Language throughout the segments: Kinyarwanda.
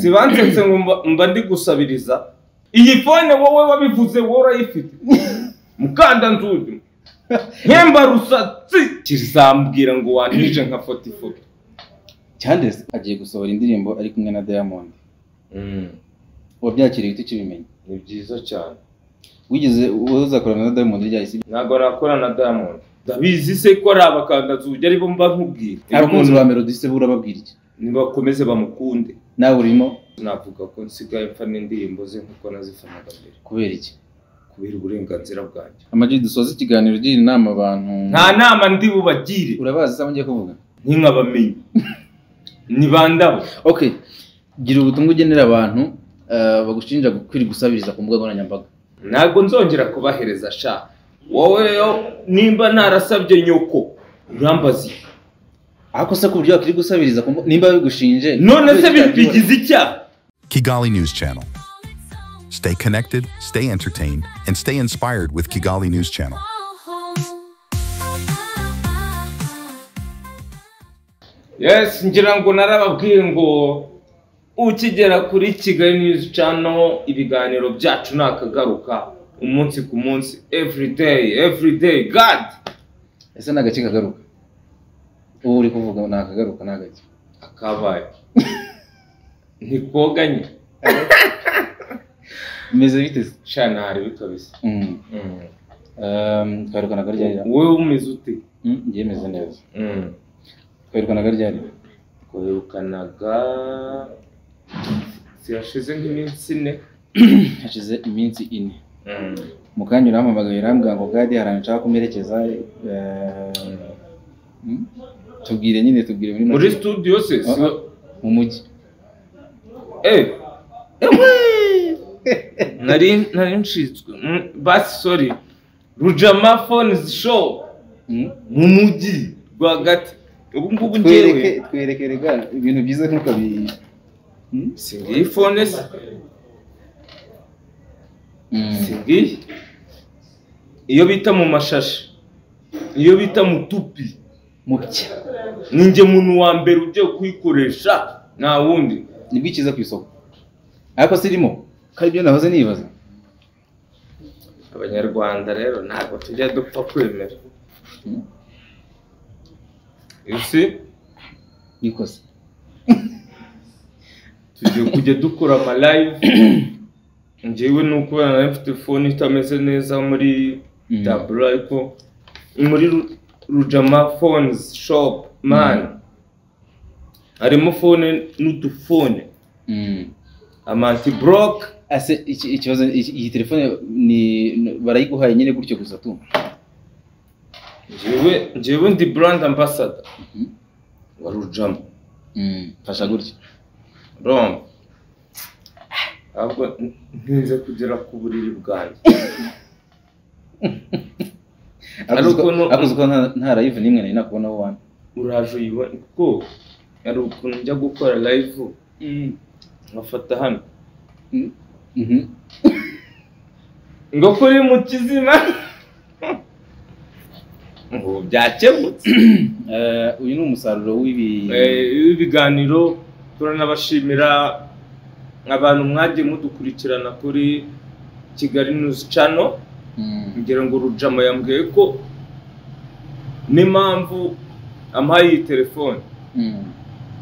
sibanze ngo mba ndi gusabiriza iyi phone wowe wabivuze worayifite mukanda nzuzi nkemba rusatsi kizambwira ngo wanije nka 44 Cyandese agiye gusohora indirimbo ari kumwe na Diamond wabyakiriye ite kibimenye ni byiza cyane wigeze uzakorana na Diamond ryahise ntago nakorana na Diamond ndabizi se ko rabakanda zuje ari bo mba nkubwira abakunzi ba Melody se burababwira iki nibakomeze bamukunde nawe urimo navuga ko nsigaye mfa n'indirimbo ze nkuko nazifanaga mbere kubera iki kubera uburenganzira bwanjye Amag dusoza ikiganiro gira inama abantu nta nama ndi bubagire urabazi se ngiye kuvuga nk'abamenyi ni bandabo okay gira ubutumwa ugenera abantu bagushinja kwiri gusabiriza ku mbuga nkoranyambaga ntago nzongera kubahereza sha wowe nimba narasabye nyoko urambazi ako se kubyo akiri gusabiriza nimba bigushinje none se bigize icya Kigali News Channel. Stay connected, stay entertained, and stay inspired with Kigali News Channel. Yes, ngira ngo narababwiye ngo ukigera kuri Kigali News Channel ibiganiro byacu nakagaruka umunsi ku munsi every day God ese nagace kagaruka ubu uri kuvuga nakagaruka nagace akabaye ntikoganye meze bite cyane hari bikabisa twarukana garyari wowe umeze ute ngiye meze neza twarukana garyari twarukanaga siyashize nk'iminsi 4 hashize iminsi 4 mukanya urampamagaye rambwa ngo gadi haranca kumerekeza tubwire muri studio se mu mujyi nari nshitswe basi sorry Rujama Phones show mu mujyi rwagati ubu ngubu ngewe twerekerega ibintu byiza nkuko singi phone singi iyo bita mu mashashi iyo bita mu tupi mubya ninjye muntu wa mbere ugiye kuyikoresha nta wundi nibwo ikiza ku isoko ariko sirimo kandi byo nahoze nibaza abanyarwanda rero ntabwo tujya dupfa kwemera isi nikose tugiye kujya dukora ama live njyewe nuko nari mfite phone itameze neza muri double ariko muri Rujama Phones shop man harimo phone n'udufone amanti broke ase ikibazo iyi telefone ni barayiguhaye nyine gutyo gusa tu njyewe ndi brand ambassador wa Rujama fasha gutyo rom ahubwo ntinze kugera ku buriri bwanjye akoze ko nta live nimwe nari nakubona ho wana uraje uyibona ko ari ukuntu njya gukora live nkafata hano ngo kuri mu kizima ngo byakemutse uyu ni umusaruro w'ibiganiro turanabashimira abantu mwagiye mudukurikirana kuri Kigali News Channel ngira ngo Rujama yambwiye ko n'impamvu ampaye iyi telefone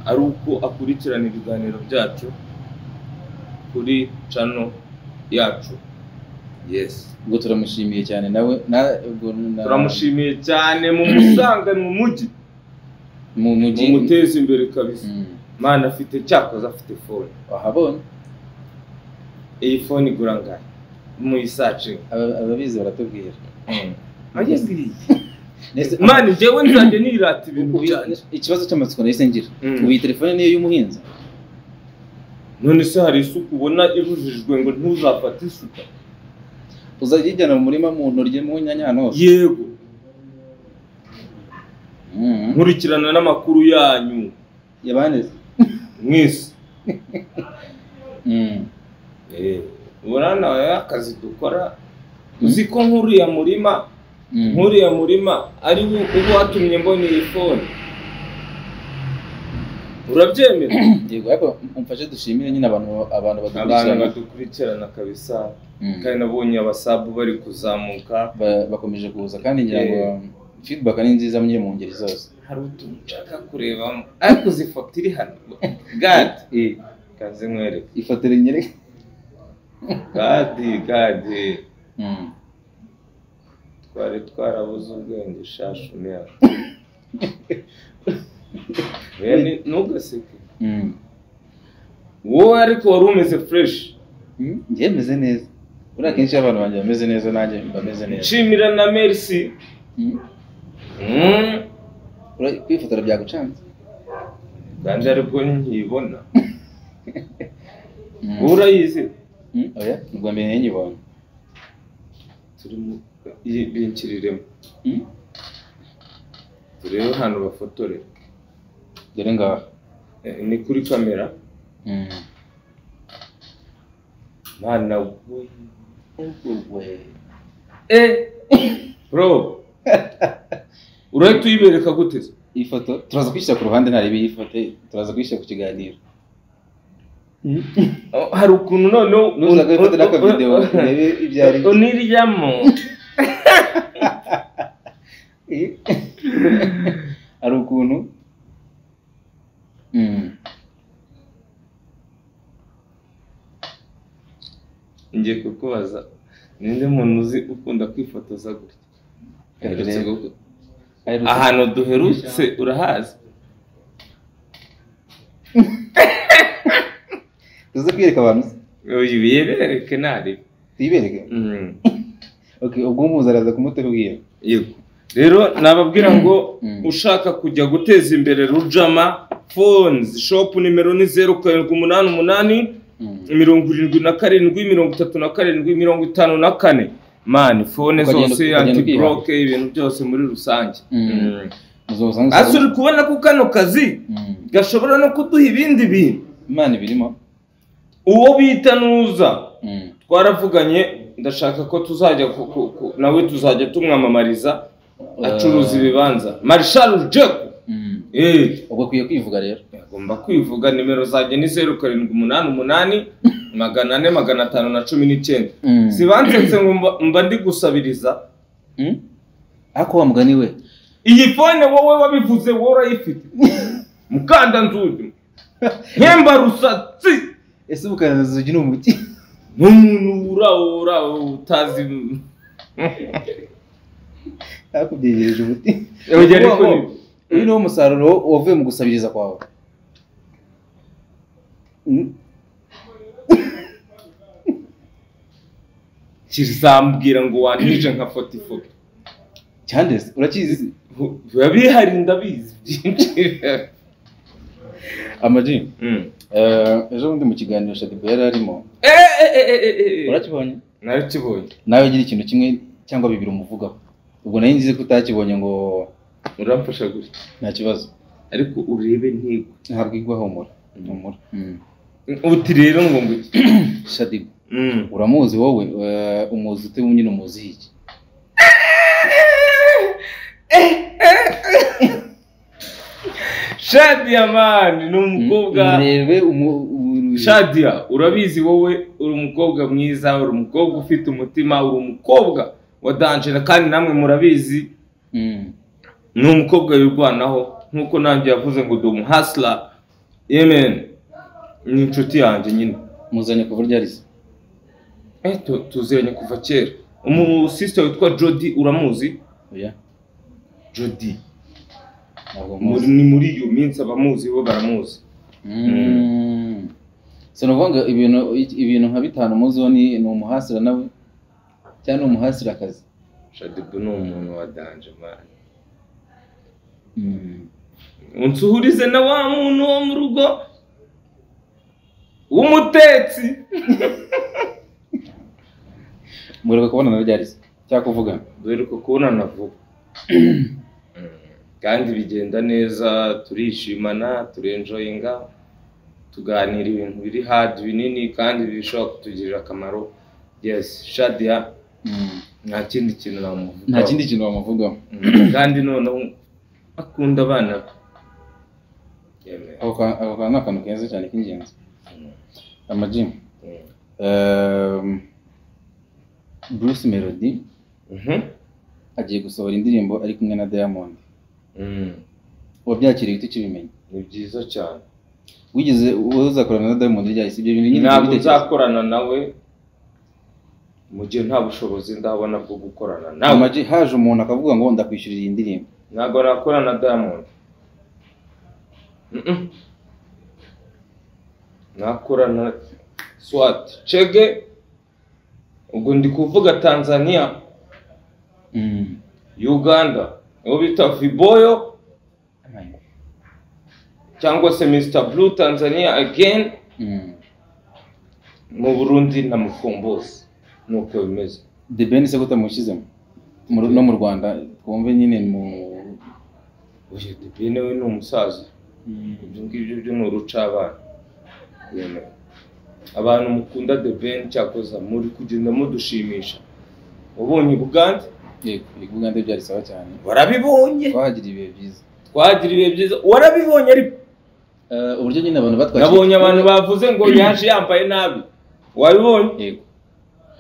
ari uko akurikirana ibiganiro byacu kuri channel yacu. Yes, ubwo turamushimiye cyane nawe turamushimiye cyane mu musanga mu mujyi mu mujyi muteze imbere kabisa. Mana afite cyakoza afite phone wahabona iyi phone igura ngahe mu isace ababizi baratubwira agezwe Mani jewe nzanje nirata ibintu byanje. Ikibazo cy'amatsiko nahise ngira ubu telefone niyo y'umuhinza none se hari isuku ubona ibujijwe ngo ntuzafate isuka uzajijyana mu murima mu ntorye mu nyanya hano yego nkurikirana n'amakuru yanyu yabaneze mwese urana akazi dukora uziko nkuriya murima ari ubu watumye mbona iyi phone urabyemera yego ariko umfashe dushimire nyine abantu badukurikirana kabisa kandi nabonye abasabu bari kuzamuka bakomeje kuza kandi ngira ngo feedback ni nziza mu ngeri zose hari utuntu nshaka kureba ariko ifoto iri hano gadi kaze nkwereke ifoto rinyereke gadi twari twarabuze ubwenge shashu niya ntugaseke wowe ariko wari umeze fresh njye meze neza uriya kenshi abantu banjye bameze neza nanjye bameze neza nshimira na merci kwifotora byagucanze kandi aribwo nkibona urayizi oya ubwo mbere nyibona turimo binkiriremo turebe hano bafotore dore ngaha ni kuri kamera mwana we bro urahita uyibereka gute iyi foto turaza kuyishyira ku ruhande ntarebe iyi foto turaza kuyishyira ku kiganiro hari ukuntu noneho nuzaga ifoto n'akavideo urebe ibyo ari uniryamo hari ukuntu ngiye kukubaza ninde muntu uzi ukunda kwifotoza gutya ahantu duherutse urahazi tuze kwereka abantu uyibereke nari tibereke okay ubwo umuza araza kumutubwira yego rero nababwira ngo ushaka kujya guteza imbere Rujama Phones shop nimero ni 0788 77 man phone zose anti block ibintu byose muri rusange asuri kubona ko kano kazi gashobora no kuduha ibindi bintu man birimo uwo bita Nuza twaravuganye ndashaka ko tuzajya nawe tuzajya tumwamamariza acuruza ibibanza Marshal Jack ubwo kwiye kwivuga rero agomba kwivuga nimero zanjye ni 0788 400 sibanze ngo mba ndi gusabiriza ako wa mugani we iyi phone wowe wabivuze wowe urayifite mukanda nzugi nkemba rusatsi ese mukanda nzugi ni umuti n'umuntu ura utazi akubyegereje umuti ariko uyu ni umusaruro wavuye mu gusabiriza kwawe kizambwira ngo wanije nka 44 cyandese urakizi babihari ndabizi byinshi amaji ejo bundi mu kiganiro Shadibu yari arimo urakibonye narakibonye nawe gira ikintu kimwe cyangwa bibiri umuvugaho ubwo nayo ngize kutakibonye ngo uramfasha gutya nta kibazo ariko urebe ntigo ntabwo igwa humura uti rero ngo Shadibu uramuzi wowe umuzi ute nyine umuzi iki Shadia man ni umukobwa urebe Shadia urabizi wowe uri umukobwa mwiza uri umukobwa ufite umutima uri umukobwa wa danger kandi namwe murabizi ni umukobwa wirwanaho nkuko nanjye yavuze ngo ndi hustler yemen ni inshuti yanjye nyine muzanye kuva ryarize tuziranye kuva kera sister witwa Jody uramuzi oya Jody ni muri iyo minsi abamuzi bo baramuzi Sanovuga ibintu nka bitanu muzo ni umuhasira nawe cyane umuhasira akazi Shadibu ni umuntu wa danger man unsuhurize na wa muntu wo mu rugo w'umutetsi mureka kubona na ryarize cyakuvugana duheruka kubonana vuba kandi bigenda neza turishimana turenjoyinga tuganira ibintu biri hard binini kandi bishobora kutugirira akamaro yes Shadia nta kindi kintu namuvugaho bamuvugaho kandi noneho akunda abana ako kantu ni akantu keza cyane k'ingenzi. Ama-G, Bruce Melody agiye gusohora indirimbo ari kumwe na Diamond. Wabyakiriye ute ukibimenya? Ni byiza cyane. Wigeze uzakorana na Diamond ryari? Si ibyo bintu nyine ntabwo nzakorana nawe mu gihe nta bushobozi ndabona bwo gukorana nawe. Ama-G, haje umuntu akavuga ngo ndakwishyurira iyi ndirimbo. Ntabwo nakorana na Diamond. Nakorana Swat Chege, ubwo ndi kuvuga Tanzania, Uganda, uwo bita Viboyo, cyangwa se Mr Blue Tanzania again, mu Burundi na Mukombozi. Nuko bimeze. The Ben se gutamushyizemo no mu Rwanda twumve nyine mu uyu The Ben we ni umusaza. Ibyo ngibyo byo ni urucabana. Abantu mukunda The Ben cyakoza muri kugenda mudushimisha. Ubonye Buganda? Yego, Buganda byari sawa cyane. Warabibonye? Twagira ibihe byiza. Twagira ibihe byiza. Warabibonye ariko uburyo nyine abantu batwaje. Nabonye abantu bavuze ngo yaje yambaye nabi. Wabibonye? Yego.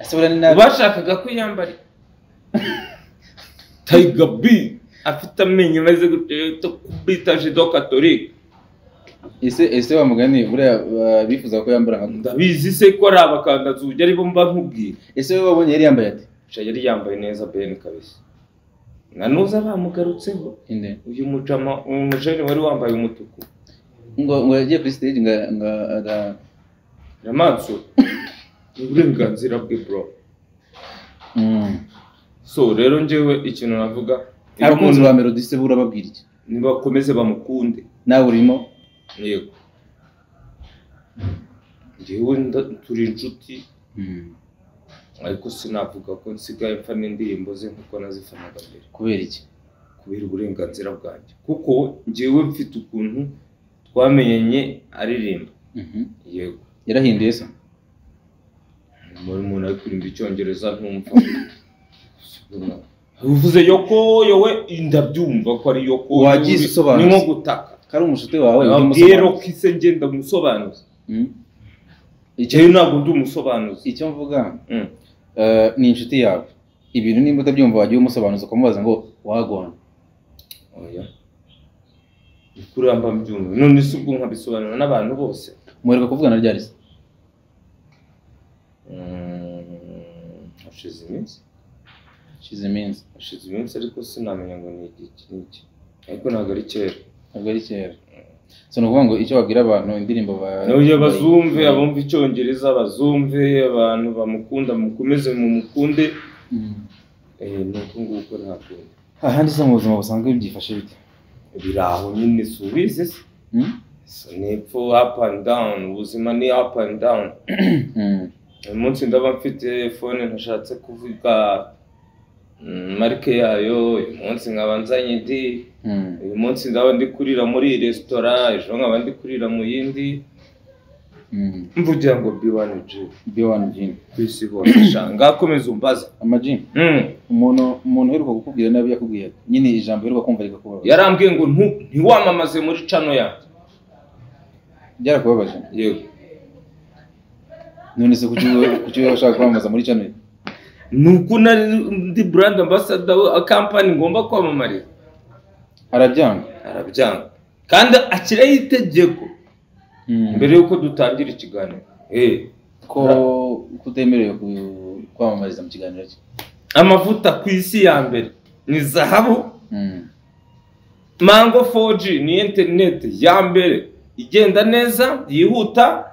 Ese burani nabi. Bashakaga ko yambara Tiger B afite amenyo meze gutyo kubita Jido Catholique. Ese bamugani buriya bifuza ko yambara nka ndabizi se ko ari abakandazi ujya ari bo mba nkubwira. Ese we wabonye yari yambaye ati? Yari yambaye neza Ben kabisa. Nanuza bamugarutseho. Inde. Uyu mujama umujeni wari wambaye umutuku. Ngo yagiye kuri stage nga Yamanso. Uburenganzira bwe bro. So rero njyewe ikintu navuga hari umuntu wa Melody se burababwira iki? Nibakomeze bamukunde. Nawe urimo? Yego. Njyewe turi inshuti. Ariko sinavuga ko nsigaye mfana indirimbo ze nkuko nazifanaga mbere. Kubera iki? Kubera uburenganzira bwanjye. Kuko njyewe mfite ukuntu twamenyanye aririmba. Yego. Yarahinduye se? Muri umuntu ari kurimba icyongereza ntumva. Uvuze yoko yowe ndabyumva ko ari yoko. Wagize usobanura. Ni nko gutaka. Kari umushuti wawe uri musobanuzi. Kise ngenda musobanuzi. Icyo ntabwo ndi umusobanuzi. Icyo mvuga ni inshuti yawe. Ibintu nimba utabyumva wagiye umusobanuza ukamubaza ngo wagwana. Oya. Ikuru yamba mbyumva. None se ubwo nkabisobanura n'abantu bose. Mwereka kuvugana ryari se? Hashize iminsi. Hashize iminsi ariko sinamenya ngo ni iki. Ariko ntabwo ari kera. Ntabwo ari kera. So nukuvuga ngo icyo babwira abantu indirimbo n'uyo bazumve abumva icyongereza bazumve abantu bamukunda mukomeze mu mukunde. Nuko nguko ntabwo. Ahandi se mu buzima busanzwe byifashe bite? Biraho nyine subize se. Ni up and down, ubuzima ni up and down. Umunsi ndaba mfite phone ntashatse kuvuga marke yayo, umunsi nkaba nzanye ndi, uyu munsi ndaba ndi kurira muri restaurant, ejo nkaba ndi kurira mu yindi. Mvugira ngo B1G kwisi hose shanga akomeza umbaza Ama-G. Umuntu uheruka kukubwira nabi yakubwiye nyine ijambo heruka kumva rikakubabaza. Yarambwiye ngo ntiwamamaze muri channel yanjye. Byarakubabaje? Yego. None se kuki washaka kwamamaza muri channel? Nuko ndi brand ambassador wa company ngomba kwamamariza. Arabyanga. Kandi akiraho itegeko. Mbere yuko dutangira ikiganiro. Ko kutemerewe kwamamariza mu kiganiro cye. Amavuta ku isi ya mbere ni zahabu. Mango 4G ni internet ya mbere igenda neza yihuta.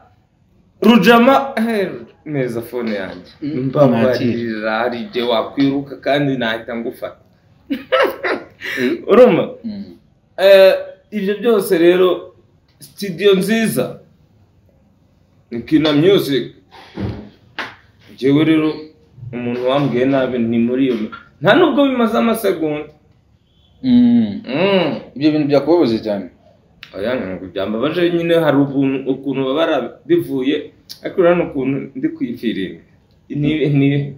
Rujama meza phone yanjye. Mbabarira hari je wakwiruka kandi nahita ngufata. Urumva? Ibyo byose rero studio nziza ni Kina Music. Jewe rero umuntu wambwiye nabi ni muri yo nta nubwo bimaze amasegonda. Ibyo bintu byakubabaje cyane. Oya ntabwo byambabaje nyine hari ukuntu babara bivuye ariko rano ukuntu ndi kwifiringa ni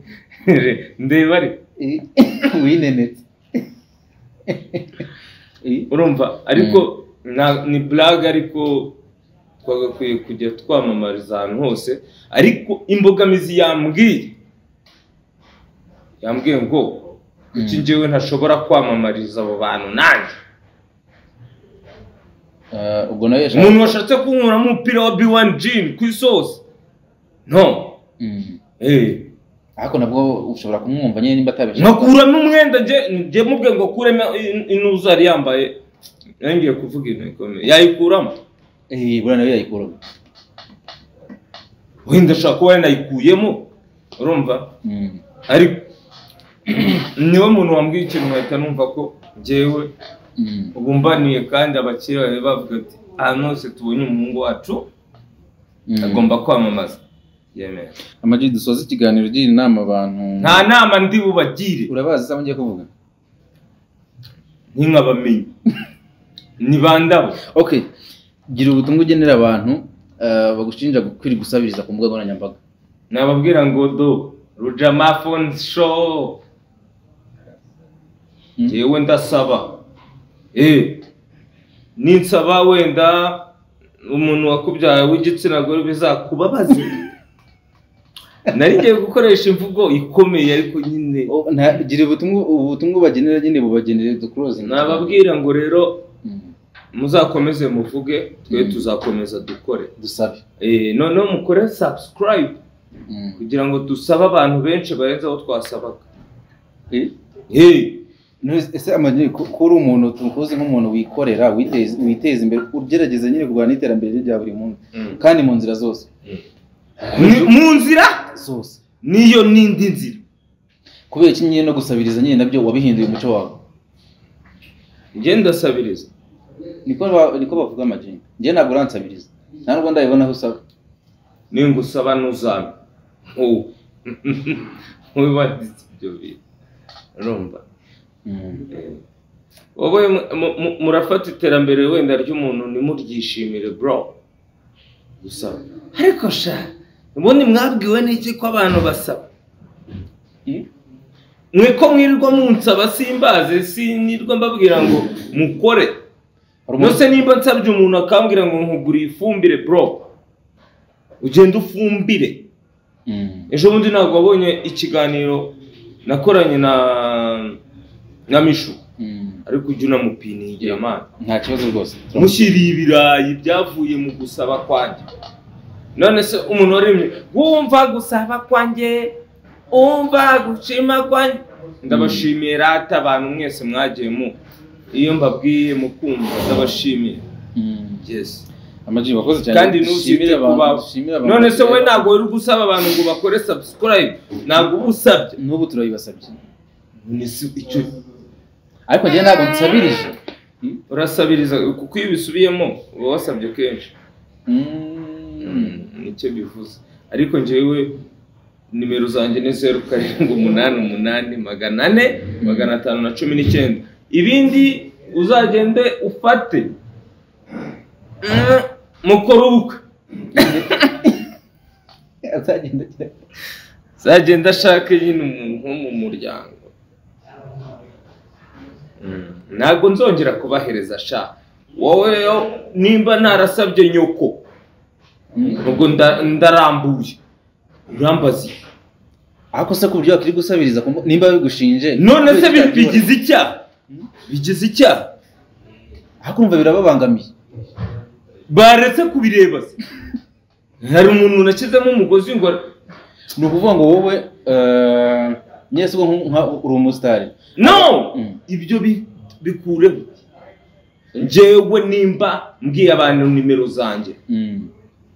ndeba ari winenetse. Urumva ariko ni blague ariko twagakwiye kujya twamamariza ahantu hose ariko imbogamizi yambwiye ngo kuki njyewe ntashobora kwamamariza abo bantu nanjye ubwo nawe umuntu washatse kunkuramo umupira wa B1 Gym ku isosi no ariko nabwo ushobora kumwumva nyine nimba atabesha nkakuramo umwenda njye mubwe ngo kuremo inuza yari yambaye ngiye kuvuga ibintu bikomeye yayikuramo buriya nawe yayikuramo wenda ashaka kuba yanayikuyemo urumva ariko niwe muntu wambwiye ikintu nkahita numva ko njyewe ubumbaniye kandi abakiriya bavuga ati ahantu hose tubonye umuhungu wacu agomba kwamamaza yemeye Ama-G dusoza ikiganiro gira inama abantu nta nama ndi bubagire urabazi se ngiye kuvuga nk'abamenyi ni bandabo okay gira ubutumwa ugenera abantu bagushinja kwiri gusabiriza ku mbuga nkoranyambaga nababwira ngo do Rujama Phone Show yewe ndasaba ninsaba wenda umuntu wakubyaye w'igitsina gore bizakubabaze nari ngiye gukoresha imvugo ikomeye ariko nyine gira ubutumwa bagenera nyine bubagenere to closing nababwira ngo rero muzakomeze muvuge twe tuzakomeza dukore dusabe noneho mukore subscribe kugira ngo dusabe abantu benshi barenze aho twasabaga ese Ama-G kuri umuntu tukuzi nk'umuntu wikorera witeza imbere ugerageza nyine kurwana iterambere rya buri muntu kandi mu nzira zose mu nzira zose niyo nindi nzira kubera iki nyine no gusabiriza nyine nabyo wabihinduye umuco wawe njye ndasabiriza niko bavuga Ama-G njye ntabwo uransabiriza nta nubwo ndabibona aho usaba ningusaba ntuzame nk'ubibanditse ibyo bintu urumva wowe murafata iterambere wenda ry'umuntu nimuryishimire bro gusaba ariko sha ubundi mwabwiwe n'iki ko abantu basaba mwe ko mwirirwa munsaba simbaze sinirwa mbabwira ngo mukore nose nimba nsabye umuntu akambwira ngo nkuguriye ifumbire bro ugenda ufumbire ejo bundi ntabwo wabonye ikiganiro nakoranye na Mishu ariko ujya unamupiniye amana nta kibazo rwose mushyiriye ibirayi byavuye mu gusaba kwanjye none se umuntu waremye wumva gusaba kwanjye umva gushima kwanjye ndabashimiye rata abantu mwese mwagiyemo iyo mbabwiye mukumva ndabashimiye yes Ama-G wakoze cyane kandi nusibye kuba none se we ntabwo uri gusaba abantu ngo bakore subscribe ntabwo ubusabye n'ubu turabibasabye ni icyo ariko njye ntabwo nsabirije urasabiriza kuko iyo ubisubiyemo uba wasabye kenshi nicyo bivuze ariko njyewe nimero zanjye ni 0788 ibindi uzagende ufate mukora ubukwe azagenda ashake nyine umuntu wo mu muryango ntabwo nzongera kubahereza sha wowe nimba ntarasabye nyoko ubwo ndarambuye urambazi ariko se kubyo akiri gusabiriza nimba bigushinje none se bigize icyaha ariko umva birababangamiye baretse kubireba se hari umuntu nashyizemo umugozi ngo ni ukuvuga ngo wowe nyese uri umusitari no ibyo bikureho njyewe nimba mbwiye abantu nimero zanjye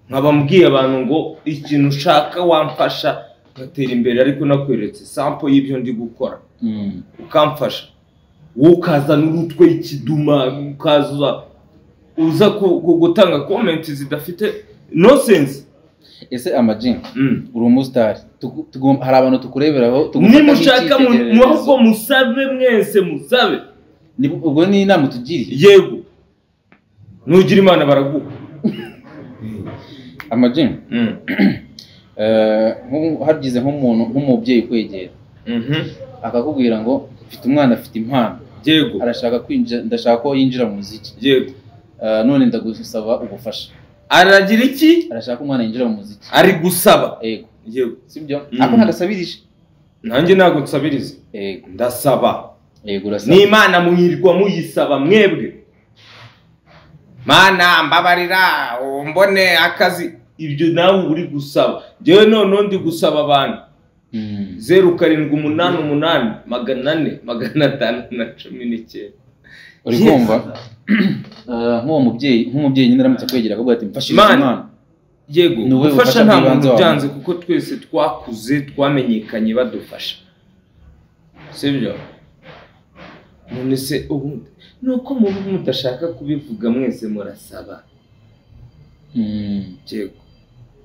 nkaba mbwiye abantu ngo ikintu ushaka wamfasha ngatera imbere ariko nakweretse sample y'ibyo ndi gukora ukamfasha wowe ukazana urutwe ikiduma ukaza uza gutanga comment zidafite no sense ese Ama-G uri umusitari hari abantu tukureberaho nimushaka ahubwo musabe mwese musabe ubwo ni inama tugiriye yego nugira imana baraguha Ama-G hagize nk'umubyeyi kwegera akakubwira ngo mfite umwana afite impano yego arashaka kwinjira ndashaka ko yinjira mu muziki yego none ndagusaba ubufasha. Aragira iki? Arashaka umwana yinjira mu muziki. Ari gusaba. Yego. Yego. Sibyo? Ako ntagasabirije. Nanjye ntago nsabiriza. Yego. Ndasaba. Yego urasaba. Ni Imana muhirwa muyisaba mwebwe. Mana mbabarira mbone akazi. Ibyo nawe uri gusaba. Jewe none ndi gusaba abantu. 0788 400 uri kumva nk'uwo mubyeyi nyine aramutse kwegera akavuga ati mfashije umwana. Yego gufasha nta muntu byanze kuko twese twakuze twamenyekanye badufasha. Sibyo? None se ubundi nuko mudashaka kubivuga mwese murasaba. Yego.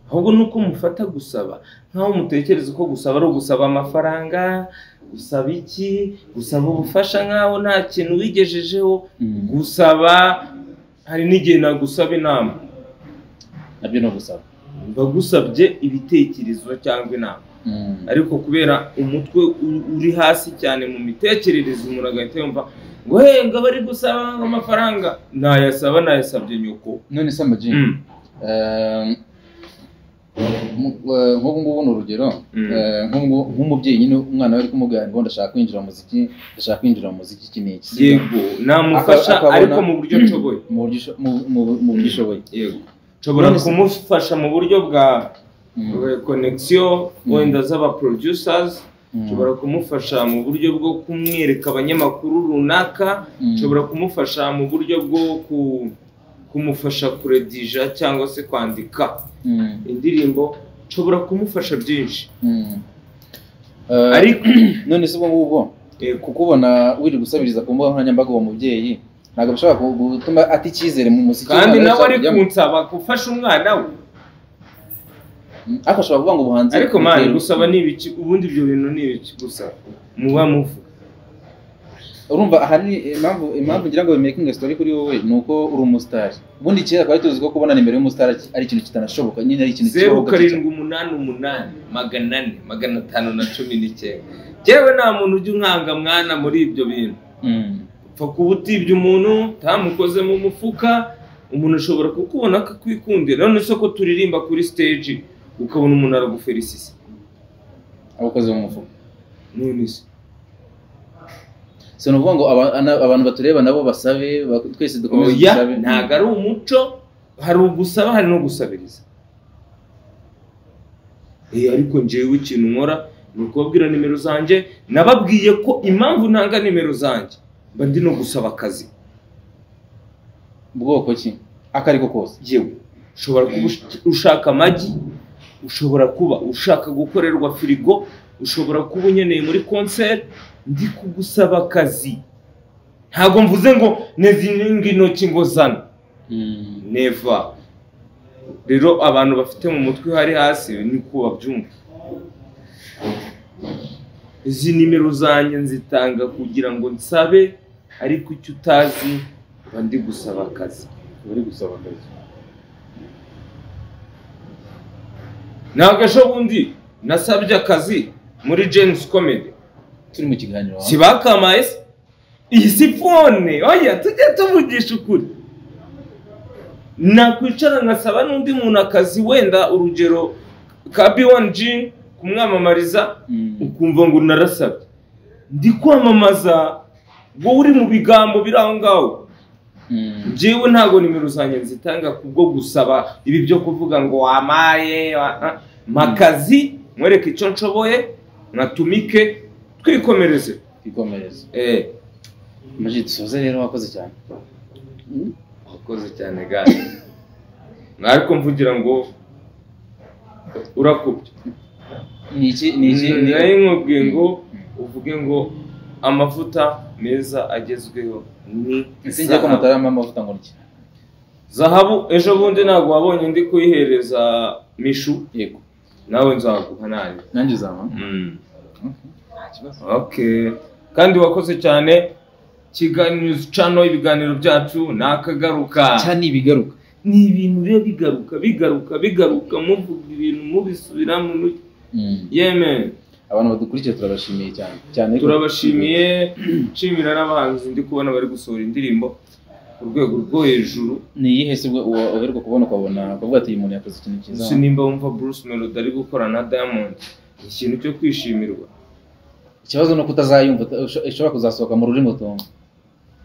Ahubwo nuko mufata gusaba nkaho mutekereza ko gusaba ari ugusaba amafaranga, gusaba iki, gusaba ubufasha nkaho nta kintu wigejejeho. Gusaba hari n'igihe nagusaba inama. Nabyo no gusaba. Bagusabye ibitekerezo cyangwa inama. Ariko kubera umutwe uri hasi cyane mu mitekerereze umuntu agahita yumva ngo ngo bari gusaba amafaranga. Nayasabye nyoko. None se amaji nk'ubu n'urugero nk'umubyeyi nyine umwana we ari kumubwira ngo ndashaka kwinjira mu muziki, iki n'iki. Yego namufasha ariko mu buryo nshoboye. Mu buryo ushoboye. Yego. Nshobora kumufasha mu buryo bwa connection wenda z'aba producers. Nshobora kumufasha mu buryo bwo kumwereka abanyamakuru runaka. Nshobora kumufasha mu buryo bwo kumufasha kuredija cyangwa se kwandika indirimbo. Nshobora kumufasha byinshi. Ariko none se ubwo kukubona wiri gusabiriza ku mbuga nkoranyambaga uwo mubyeyi ntabwo bishobora gutuma ati icyizere mu muziki. Kandi nawe ari kunsaba gufasha umwana we. Akashobora kuvuga ngo ubuhanzi. Ariko mani gusaba ni ibiki? Ubundi ibyo bintu ni ibiki gusa muba muvuga? Urumva hari impamvu ngira ngo making story kuri wowe nuko uri umustar. Ubundi kera twari tuzi ko kubona nimero y'umustar ari ikintu kitanashoboka, nyine ari ikintu kibaho. 0788 400 Jewe nta muntu ujya unkanga mwana muri ibyo bintu. Pfa kubutibye umuntu tamukoze mu mufuka. Umuntu ashobora kukubona akakwikundira. None se ko turirimba kuri stage ukabona umuntu aragufelicite abakoze mu mufuka. None se so nuvuga ngo abantu batureba nabo basabe twese dukomeze dusabe. Ntago ari umuco, hari ugusaba hari no gusabiriza. Ariko njewe ikintu nkora ni ukubabwira nimero zanjye. Nababwiye ko impamvu ntanga nimero zanjye mba ndi no gusaba akazi. Bwoko ki? Akariko kose. Yewe ushobora kuba ushaka amagi, ushobora kuba ushaka gukorerwa firigo, ushobora kuba unyeneye muri concert. Ndi kugusaba akazi. Ntago mvuze ngo nezinga intoki ngo zana. Never. Rero abantu bafite mu mutwe hari hasi ni ko babyumva. Izi nimero zanjye nzitanga kugira ngo nsabe, ariko icyo utazi bandi gusaba akazi. Uri gusaba akazi. Nagasho bundi nasabye akazi muri James Comedy. Turi mu kiganiro. Sibakamaye iyi sifone. Oya tujye tuvugisha ukuri. Nakwicara ngasaba n'undi muntu akazi, wenda urugero ka B1G kumwamamariza ukumva ngo narasabye. Ndi kwamamaza ngo uri mu bigambo biraho ngaho. Jewe ntago nimero zanjye nzitanga kubwo gusaba ibi byo kuvuga ngo wamaye makazi mwereke icyo nshoboye natumike twikomereze. Majid soze rero wakoze cyane. Wakoze cyane gato. Ariko mvugira ngo urakubye. Niki nkubwiye ngo uvuge ngo amavuta meza agezweho ni sinjye ko mutarama amavuta ngo niki. Zahabu ejo bundi ntago wabonye ndi kuyihereza Mishu. Yego. Nawe nzaguha nanjye. Nanjye uzama. Okay. Kandi wakoze cyane. Kigali News Channel ibiganiro byacu nakagaruka. Cyane ibigaruka. Ni ibintu bigaruka muvuga ibintu mubisubiramo. Yemen. Abantu badukurikiye turabashimiye cyane. Turabashimiye. Nshimira n'abahanzi ndi kubona bari gusohora indirimbo. ku rwego rwo hejuru. ni iyihe se uheruka kubona ukabona ukavuga ati uyu muntu yakoze ikintu cyiza? Si nimba wumva Bruce Melody ari gukora na Diamond, ni ikintu cyo kwishimirwa. Ikibazo no kutazayumva ishobora kuzasohoka mu rurimi utumva,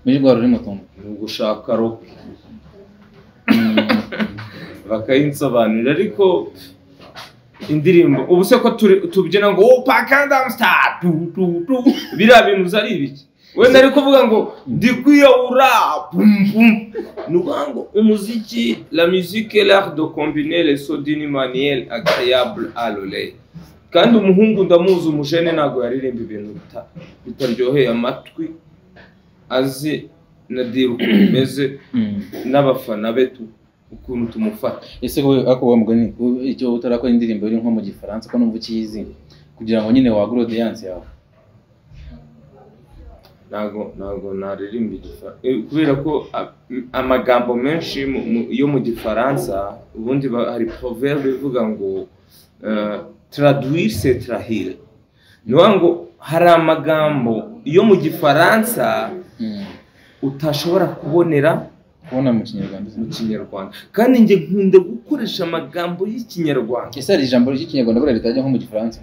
muri rwa rurimi utumva, ni ugushaka rock bakayinsobanurira. Ariko indirimbo ubu se ko tubyina ngo oh pakandam star biriya bintu zari ibiki? Wenda ari kuvuga ngo ndi kwiyahura ngo umuziki, la musique est l'art de combiner les sons d'une manière agréable à l'oreille. Kandi umuhungu ndamuzi umujene ntago yaririmba ibintu bitaryoheye amatwi, azi na dira uko bimeze n'abafana betu ukuntu tumufata. Ese wowe ako wa mugani icyo utarakora indirimbo iri nko mu gifaransa ko numva ukizi kugira ngo nyine wagure audience yawe? Ntago naririmba igifaransa kubera ko amagambo menshi yo mu gifaransa ubundi hari proverbe ivuga ngo traduire c'est trahir. Niyo ngo hari amagambo yo mu gifaransa utashobora kubona mu Kinyarwanda. Kandi nge nkunda gukoresha amagambo y'Ikinyarwanda. Ese ari ijambo ry'Ikinyarwanda buriya ritajya nko mu gifaransa?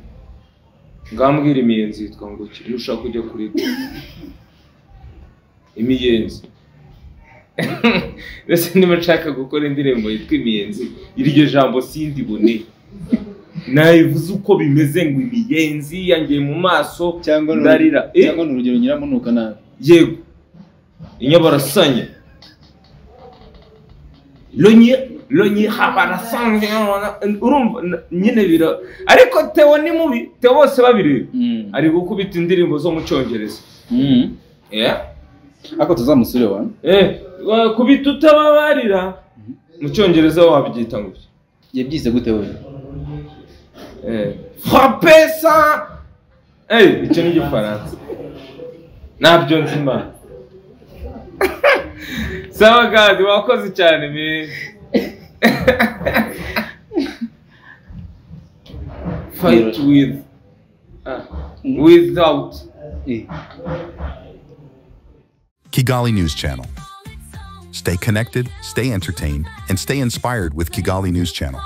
Ngambwira imiyenzi yitwa ngo ki? Nushaka kujya kuri imiyenzi. Ese niba nshaka gukora indirimbo yitwa imiyenzi, iryo jambo sindi bune nayivuze uko bimeze ngo imiyenzi yangiye mu maso ndarira. Cyangwa n'urugero nyiramunuka nabi. Yego inyabarasanya lonye habarasanga urumva nyine bira. Ariko Theo ni mubi, Theo bose babiri ari gukubita indirimbo zo mu Cyongereza. Ako tuzamusure wa kubita utababarira mu Cyongereza wabyita ngo yabyize gute we? Frapper ça icyo ni igifaransa nabyo nzima. Sawa gadi wakoze cyane me. Fight with without Kigali News Channel. Stay connected, stay entertained, and stay inspired with Kigali News Channel.